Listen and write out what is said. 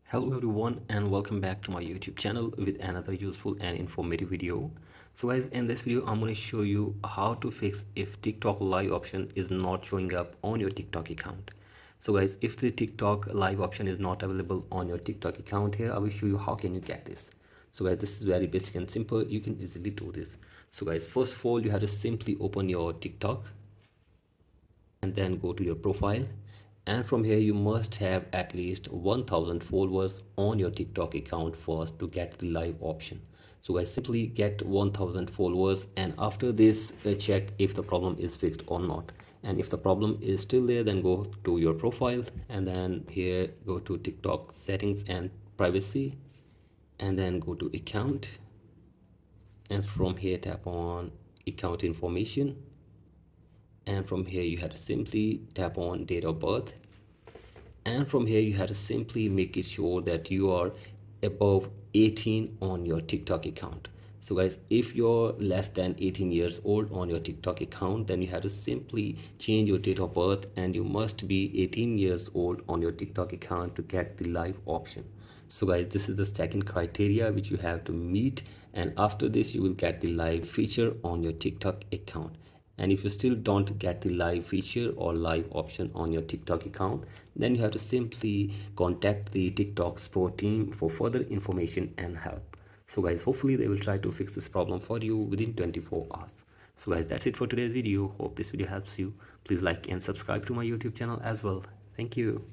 Hello everyone and welcome back to my YouTube channel with another useful and informative video. So guys, in this video I'm going to show you how to fix if TikTok live option is not showing up on your TikTok account. So guys, if the TikTok live option is not available on your TikTok account, here I will show you how can you get this. So guys, this is very basic and simple. You can easily do this. So guys, first of all, you have to simply open your TikTok and then go to your profile, and from here you must have at least 1000 followers on your TikTok account first to get the live option. So I simply get 1000 followers, and after this check if the problem is fixed or not. And if the problem is still there, then go to your profile and then here go to TikTok settings and privacy, and then go to account, and from here tap on account information, and from here you have to simply tap on date of birth, and from here you have to simply make it sure that you are above 18 on your TikTok account. So guys, if you're less than 18 years old on your TikTok account, then you have to simply change your date of birth, and you must be 18 years old on your TikTok account to get the live option. So guys, this is the second criteria which you have to meet, and after this you will get the live feature on your TikTok account. And if you still don't get the live feature or live option on your TikTok account, then you have to simply contact the TikTok support team for further information and help. So guys, hopefully they will try to fix this problem for you within 24 hours. So guys, that's it for today's video. Hope this video helps you. Please like and subscribe to my YouTube channel as well. Thank you.